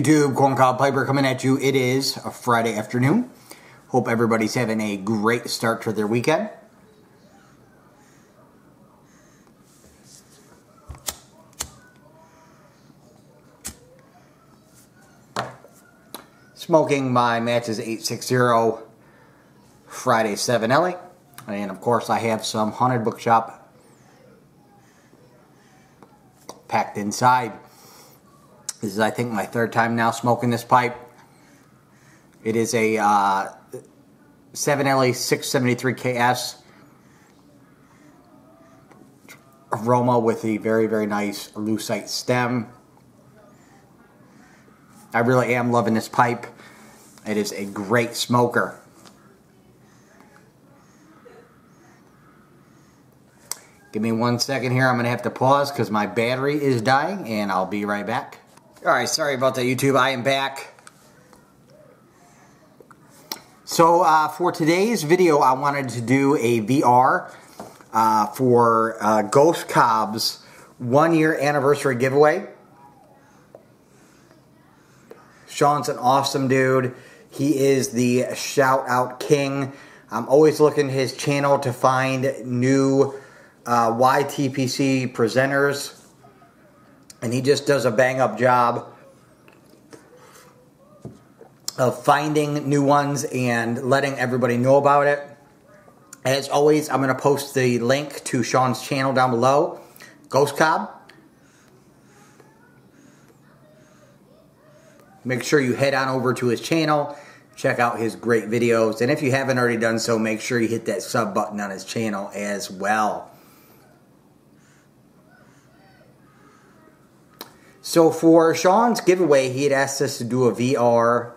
YouTube? Ghost Cob Piper coming at you. It is a Friday afternoon. Hope everybody's having a great start to their weekend. Smoking my Matches 860 Friday 7 Ellie. And of course I have some Haunted Bookshop packed inside. This is, I think, my third time now smoking this pipe. It is a 7LE 673 KS aroma with a very, very nice lucite stem. I really am loving this pipe. It is a great smoker. Give me 1 second here. I'm going to have to pause because my battery is dying, and I'll be right back. Alright, sorry about that, YouTube. I am back. So, for today's video, I wanted to do a VR for Ghost Cob's 1-year anniversary giveaway. Sean's an awesome dude. He is the shout-out king. I'm always looking at his channel to find new YTPC presenters. And he just does a bang-up job of finding new ones and letting everybody know about it. As always, I'm going to post the link to Sean's channel down below, Ghost Cob. Make sure you head on over to his channel, check out his great videos, and if you haven't already done so, make sure you hit that sub button on his channel as well. So for Sean's giveaway, he had asked us to do a VR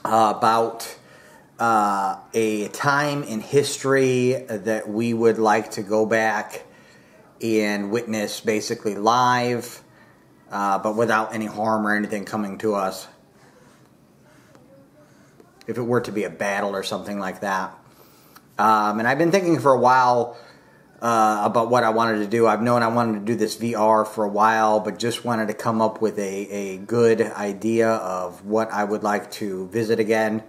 about a time in history that we would like to go back and witness basically live, but without any harm or anything coming to us. If it were to be a battle or something like that. And I've been thinking for a while about what I wanted to do. I've known I wanted to do this VR for a while, but just wanted to come up with a good idea of what I would like to visit again.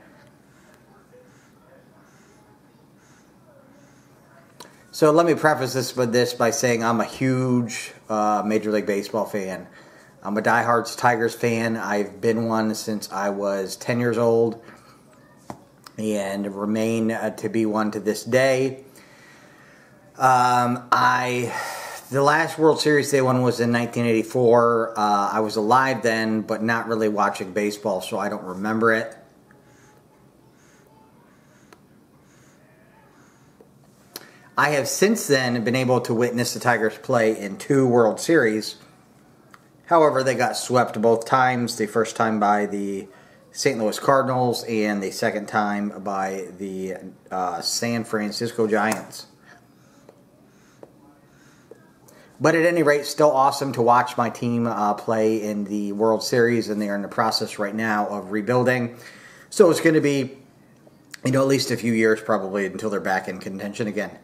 So let me preface this by saying I'm a huge Major League Baseball fan. I'm a diehard Tigers fan. I've been one since I was 10 years old and remain to be one to this day. The last World Series they won was in 1984. I was alive then, but not really watching baseball, so I don't remember it. I have since then been able to witness the Tigers play in 2 World Series. However, they got swept both times. The first time by the St. Louis Cardinals and the second time by the San Francisco Giants. But at any rate, still awesome to watch my team play in the World Series, and they are in the process right now of rebuilding. So it's going to be, at least a few years probably until they're back in contention again.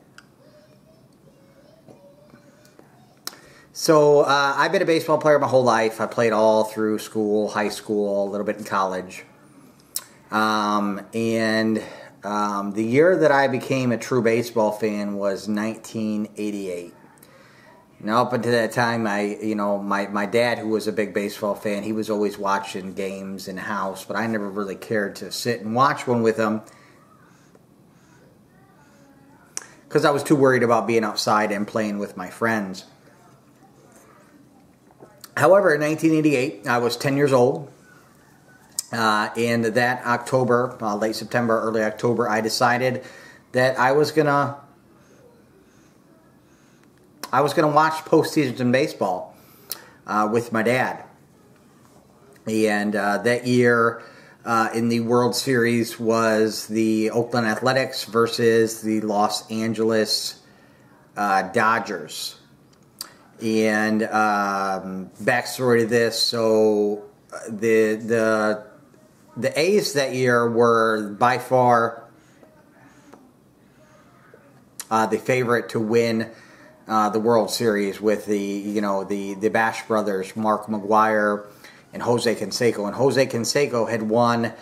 So I've been a baseball player my whole life. I played all through school, high school, a little bit in college. The year that I became a true baseball fan was 1988. Now, up until that time, my dad, who was a big baseball fan, he was always watching games in the house, but I never really cared to sit and watch one with him because I was too worried about being outside and playing with my friends. However, in 1988, I was 10 years old, and that October, late September, early October, I decided that I was gonna watch postseason baseball with my dad. And that year in the World Series was the Oakland Athletics versus the Los Angeles Dodgers. And backstory to this, so the A's that year were by far the favorite to win the World Series with the Bash brothers, Mark McGwire and Jose Canseco. And Jose Canseco had won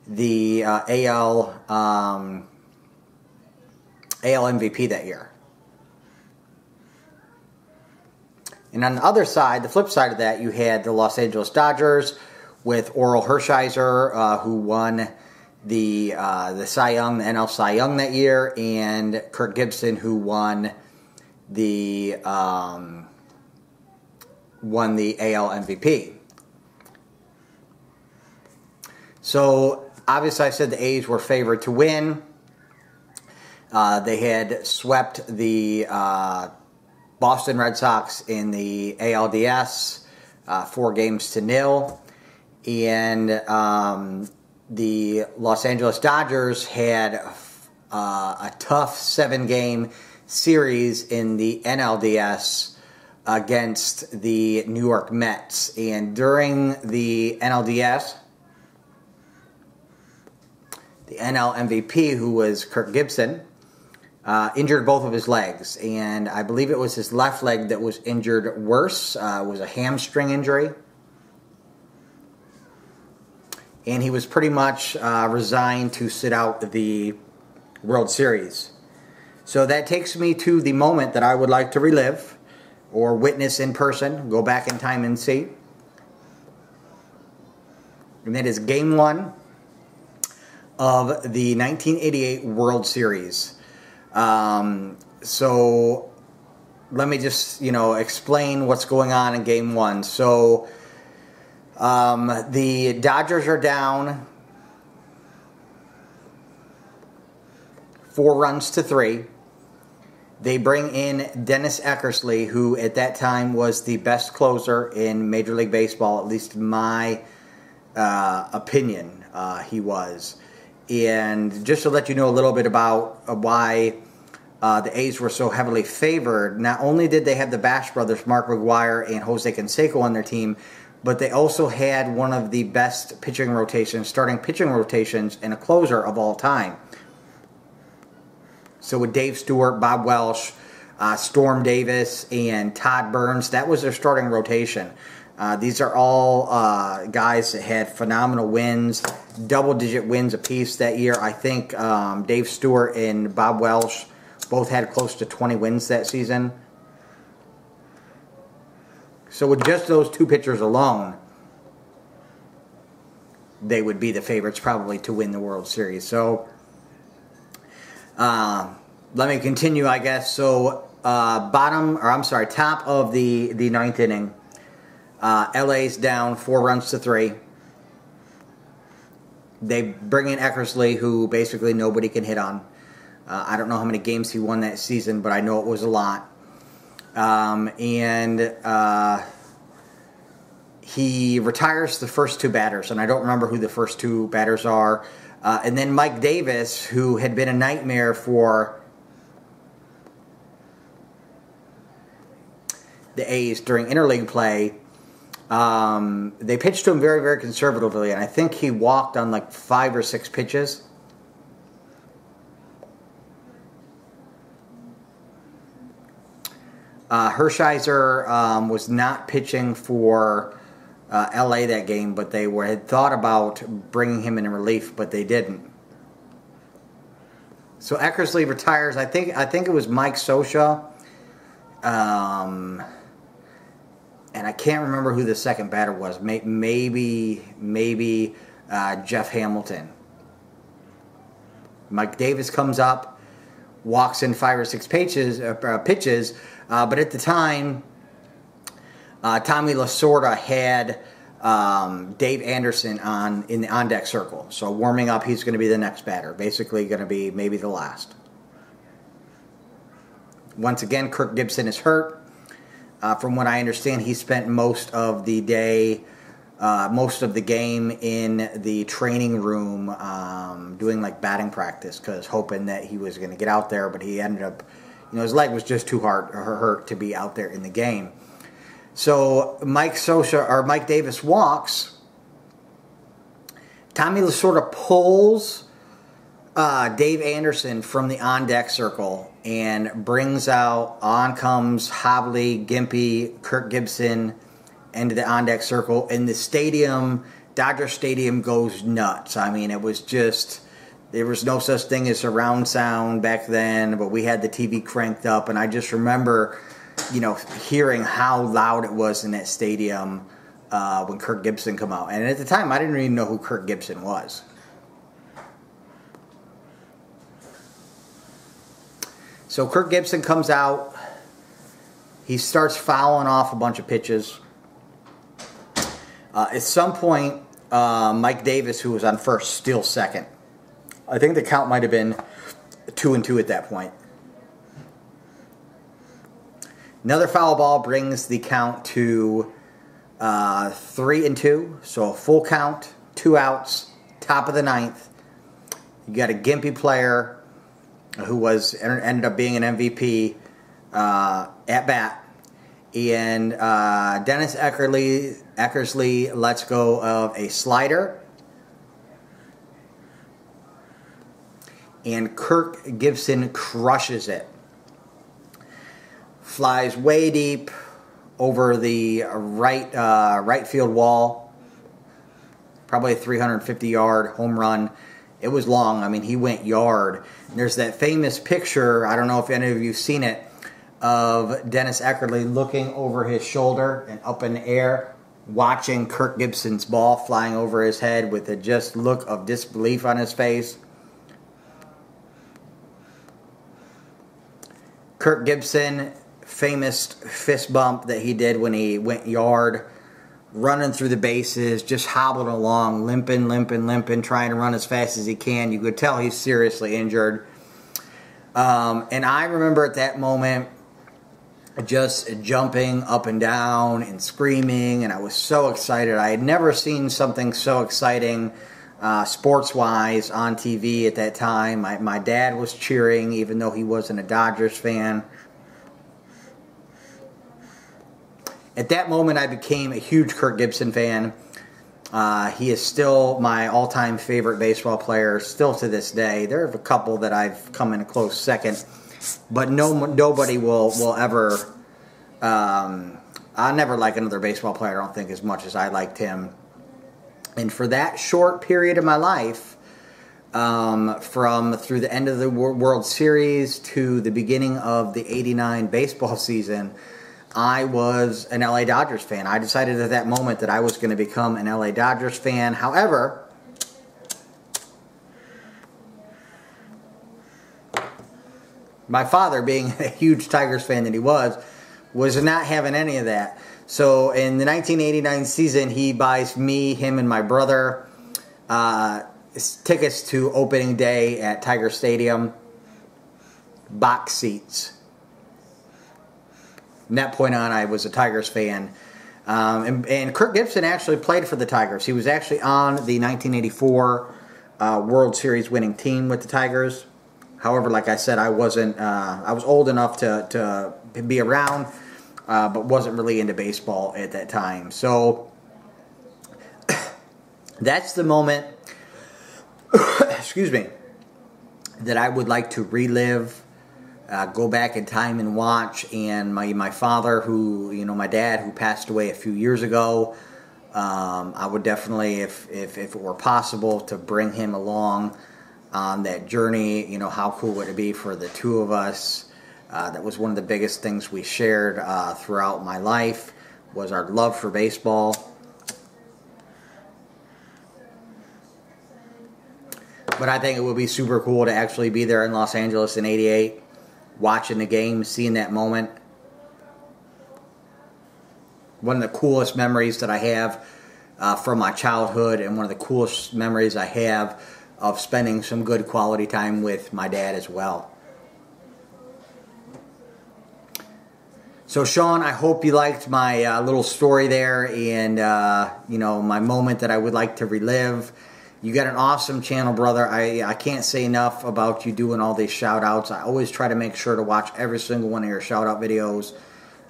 the AL MVP that year. And on the other side, the flip side of that, you had the Los Angeles Dodgers with Orel Hershiser, who won the Cy Young, the NL Cy Young that year, and Kirk Gibson, who won the AL MVP. So obviously, I said the A's were favored to win. They had swept the Boston Red Sox in the ALDS 4-0, and the Los Angeles Dodgers had a tough 7-game series in the NLDS against the New York Mets. And during the NLDS, the NL MVP, who was Kirk Gibson, injured both of his legs, and I believe it was his left leg that was injured worse. It was a hamstring injury, and he was pretty much resigned to sit out the World Series. So that takes me to the moment that I would like to relive or witness in person, go back in time and see, and that is Game 1 of the 1988 World Series. So let me just, explain what's going on in Game 1. So the Dodgers are down 4-3. They bring in Dennis Eckersley, who at that time was the best closer in Major League Baseball, at least in my opinion, he was. And just to let you know a little bit about why the A's were so heavily favored, not only did they have the Bash brothers, Mark McGwire and Jose Canseco, on their team, but they also had one of the best starting pitching rotations, and a closer of all time. So with Dave Stewart, Bob Welsh, Storm Davis, and Todd Burns, that was their starting rotation. These are all guys that had phenomenal wins, double-digit wins apiece that year. I think Dave Stewart and Bob Welsh both had close to 20 wins that season. So with just those two pitchers alone, they would be the favorites probably to win the World Series. So let me continue, I guess. So top of the ninth inning. LA's down 4-3. They bring in Eckersley, who basically nobody can hit on. I don't know how many games he won that season, but I know it was a lot. He retires the first two batters, and I don't remember who the first two batters are. And then Mike Davis, who had been a nightmare for the A's during interleague play, they pitched to him very, very conservatively, and I think he walked on like 5 or 6 pitches. Hershiser was not pitching for LA that game, but they had thought about bringing him in relief, but they didn't. So Eckersley retires. I think it was Mike Scioscia, and I can't remember who the second batter was. Maybe Jeff Hamilton. Mike Davis comes up, walks in 5 or 6 pitches, but at the time, Tommy Lasorda had Dave Anderson in the on-deck circle. So warming up, he's going to be the next batter. Basically going to be maybe the last. Once again, Kirk Gibson is hurt. From what I understand, he spent most of the day, most of the game in the training room doing like batting practice, hoping that he was going to get out there, but he ended up, his leg was just too hurt to be out there in the game. So Mike Davis walks. Tommy Lasorda pulls Dave Anderson from the on-deck circle and brings out, on comes Hobley, Gimpy, Kirk Gibson, into the on-deck circle, and the stadium, Dodger Stadium, goes nuts. I mean, it was just, there was no such thing as surround sound back then, but we had the TV cranked up, and I just remember, you know, hearing how loud it was in that stadium when Kirk Gibson come out. And at the time, I didn't even know who Kirk Gibson was. So Kirk Gibson comes out. He starts fouling off a bunch of pitches. At some point, Mike Davis, who was on first, steals second. I think the count might have been 2-2 at that point. Another foul ball brings the count to 3-2. So a full count, 2 outs, top of the ninth. You got a gimpy player who ended up being an MVP at bat. And Dennis Eckersley lets go of a slider. And Kirk Gibson crushes it. Flies way deep over the right field wall. Probably a 350-yard home run. It was long. I mean, he went yard. There's that famous picture, I don't know if any of you have seen it, of Dennis Eckersley looking over his shoulder and up in the air, watching Kirk Gibson's ball flying over his head with a just look of disbelief on his face. Kirk Gibson, famous fist bump that he did when he went yard, running through the bases, just hobbling along, limping, trying to run as fast as he can. You could tell he's seriously injured. And I remember at that moment just jumping up and down and screaming, and I was so excited. I had never seen something so exciting sports-wise on TV at that time. My dad was cheering, even though he wasn't a Dodgers fan. At that moment, I became a huge Kirk Gibson fan. He is still my all-time favorite baseball player, still to this day. There are a couple that I've come in a close second, but nobody will ever... I'll never like another baseball player, I don't think, as much as I liked him. And for that short period of my life, through the end of the World Series to the beginning of the '89 baseball season, I was an LA Dodgers fan. I decided at that moment that I was going to become an LA Dodgers fan. However, my father, being a huge Tigers fan that he was not having any of that. So in the 1989 season, he buys me, him, and my brother tickets to opening day at Tiger Stadium, box seats. From that point on, I was a Tigers fan. And Kirk Gibson actually played for the Tigers. He was actually on the 1984 World Series winning team with the Tigers. However, like I said, I wasn't. I was old enough to be around, but wasn't really into baseball at that time. So that's the moment. Excuse me. That I would like to relive. Go back in time and watch. And my father, my dad, who passed away a few years ago, I would definitely, if it were possible, to bring him along on that journey. How cool would it be for the two of us? That was one of the biggest things we shared throughout my life, was our love for baseball. But I think it would be super cool to actually be there in Los Angeles in '88, watching the game, seeing that moment. One of the coolest memories that I have from my childhood, and one of the coolest memories I have of spending some good quality time with my dad as well. So Sean, I hope you liked my little story there, and my moment that I would like to relive. You got an awesome channel, brother. I can't say enough about you doing all these shout outs. I always try to make sure to watch every single one of your shout out videos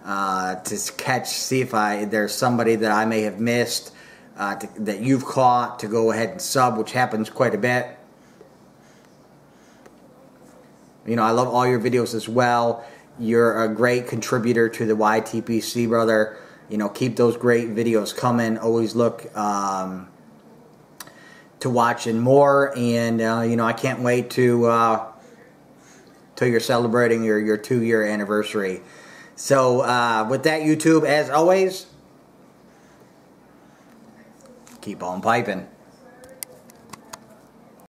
to see if there's somebody that I may have missed that you've caught, to go ahead and sub, which happens quite a bit. I love all your videos as well. You're a great contributor to the YTPC, brother. You know, keep those great videos coming. Always look to watching more. And, you know, I can't wait to till you're celebrating your 2-year anniversary. So, with that, YouTube, as always, keep on piping.